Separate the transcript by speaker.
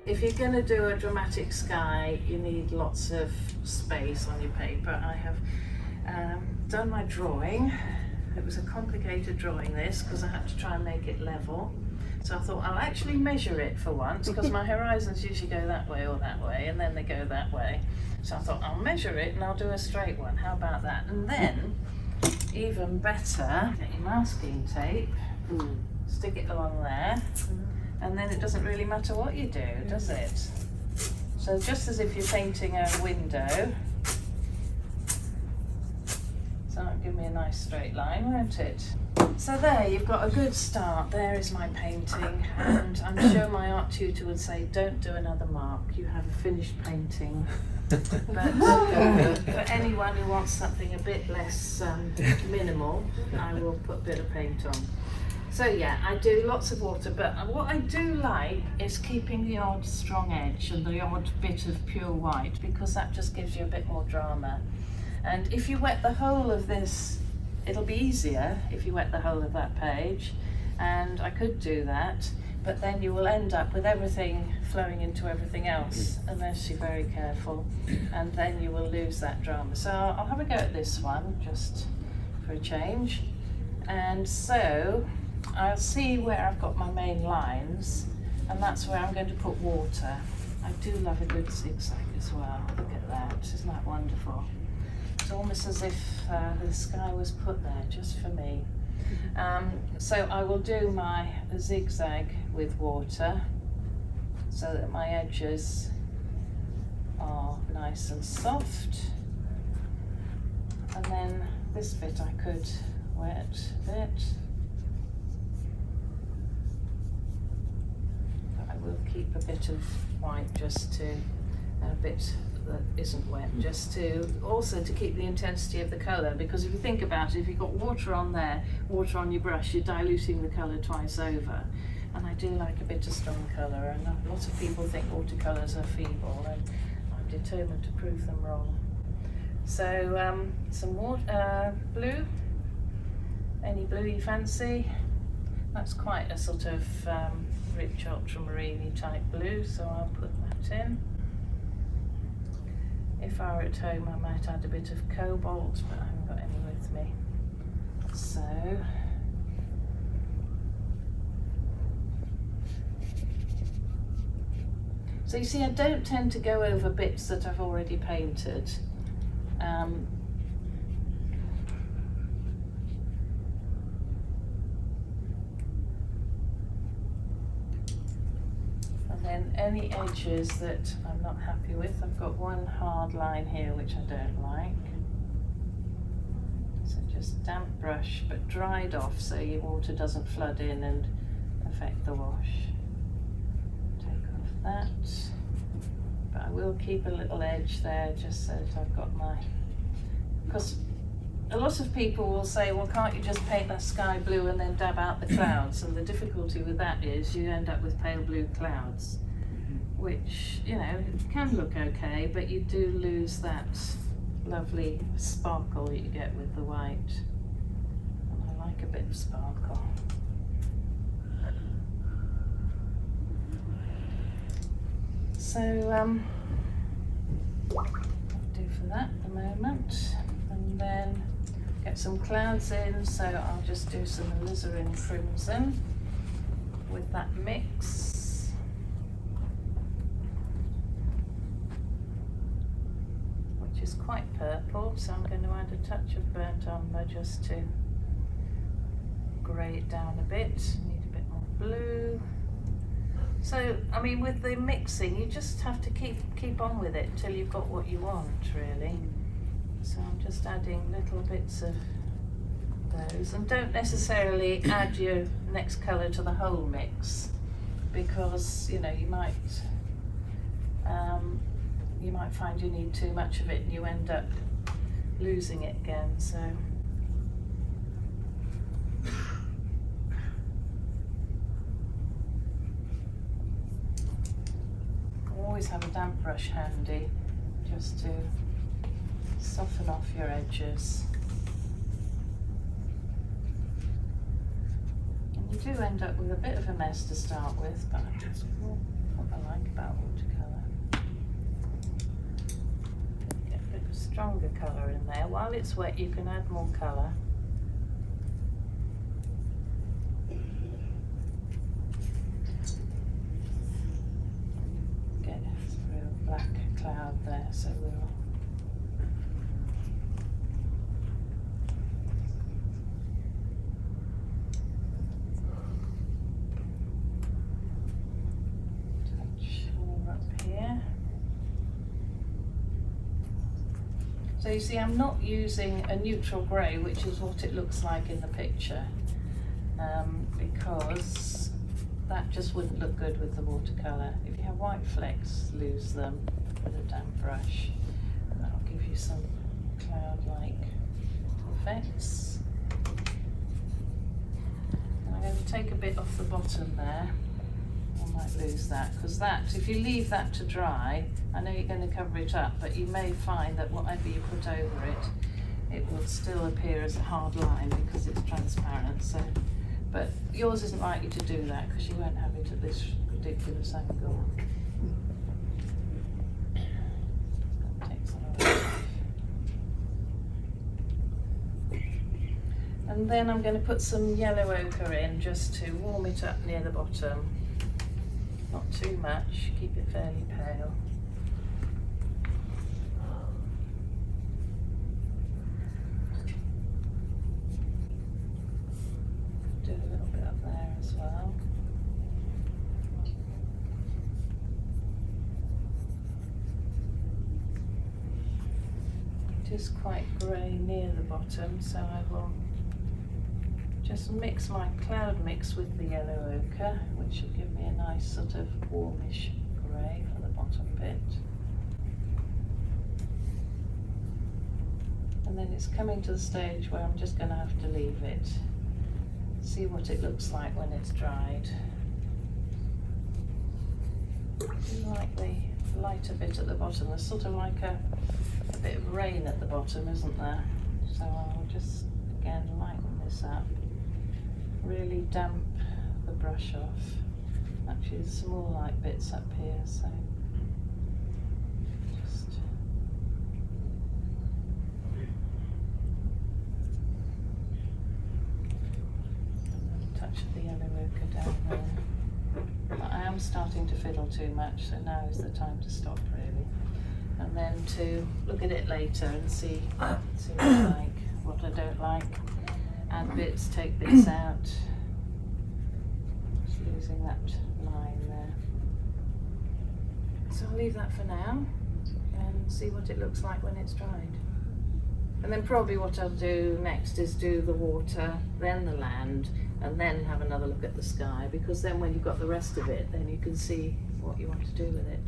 Speaker 1: If you're going to do a dramatic sky, you need lots of space on your paper. I have done my drawing. It was a complicated drawing, this, because I had to try and make it level. So I thought I'll actually measure it for once, because my horizons usually go that way or that way, and then they go that way. So I thought I'll measure it and I'll do a straight one. How about that? And then, even better, get your masking tape, stick it along there, and then it doesn't really matter what you do, does it? So just as if you're painting a window, so that'll give me a nice straight line, won't it? So there, you've got a good start. There is my painting, and I'm sure my art tutor would say, don't do another mark, you have a finished painting. But for anyone who wants something a bit less minimal, I will put a bit of paint on. So yeah, I do lots of water, but what I do like is keeping the odd strong edge and the odd bit of pure white, because that just gives you a bit more drama. And if you wet the whole of this, it'll be easier if you wet the whole of that page, and I could do that, but then you will end up with everything flowing into everything else unless you're very careful, and then you will lose that drama. So I'll have a go at this one just for a change. And so I'll see where I've got my main lines, and that's where I'm going to put water. I do love a good zigzag as well. Look at that, isn't that wonderful? It's almost as if the sky was put there just for me. So I will do my zigzag with water so that my edges are nice and soft. And then this bit I could wet a bit. But I will keep a bit of white just to, a bit that isn't wet, just to also to keep the intensity of the colour, because if you think about it, if you've got water on there, water on your brush, you're diluting the colour twice over. And I do like a bit of strong colour, and a lot of people think watercolours are feeble, and I'm determined to prove them wrong. So some water, blue, any blue you fancy. That's quite a sort of rich ultramarine type blue, so I'll put that in. If I were at home, I might add a bit of cobalt, but I haven't got any with me. So you see, I don't tend to go over bits that I've already painted. And then any edges that I'm not happy with, I've got one hard line here which I don't like. So just damp brush, but dried off so your water doesn't flood in and affect the wash. Take off that. But I will keep a little edge there just so that I've got my, because a lot of people will say, well, can't you just paint that sky blue and then dab out the clouds? And the difficulty with that is you end up with pale blue clouds, which, you know, can look okay, but you do lose that lovely sparkle that you get with the white. And I like a bit of sparkle. So, that'll do for that at the moment. And then get some clouds in, so I'll just do some alizarin crimson with that mix. Which is quite purple, so I'm going to add a touch of burnt umber just to grey it down a bit. Need a bit more blue. So, I mean, with the mixing, you just have to keep on with it until you've got what you want, really. So I'm just adding little bits of those, and don't necessarily add your next colour to the whole mix, because, you know, you might find you need too much of it and you end up losing it again. So always have a damp brush handy just to soften off your edges. And you do end up with a bit of a mess to start with, but I just will put I like about watercolour. Get a bit of stronger colour in there. While it's wet you can add more colour. Get a real black cloud there, so we'll So you see, I'm not using a neutral grey, which is what it looks like in the picture, because that just wouldn't look good with the watercolour. If you have white flecks, lose them with a damp brush. That'll give you some cloud-like effects. And I'm going to take a bit off the bottom there. I might lose that, because that, if you leave that to dry, I know you're going to cover it up, but you may find that whatever you put over it, it will still appear as a hard line because it's transparent. So, but yours isn't likely to do that because you won't have it at this ridiculous angle. Take some of it off. And then I'm going to put some yellow ochre in just to warm it up near the bottom. Not too much, keep it fairly pale. Do a little bit up there as well. It is quite grey near the bottom, so I will just mix my cloud mix with the yellow ochre, which will give me a nice sort of warmish grey for the bottom bit. And then it's coming to the stage where I'm just going to have to leave it, see what it looks like when it's dried. I like the lighter bit at the bottom. There's sort of like a bit of rain at the bottom, isn't there? So I'll just again lighten this up. Really damp the brush off. Actually, there's some more light bits up here, so just touch of the yellow ochre down there. But I am starting to fiddle too much, so now is the time to stop really, and then to look at it later and see what I like, what I don't like. Add bits, take bits out. Just losing that line there. So I'll leave that for now and see what it looks like when it's dried. And then probably what I'll do next is do the water, then the land, and then have another look at the sky, because then when you've got the rest of it, then you can see what you want to do with it.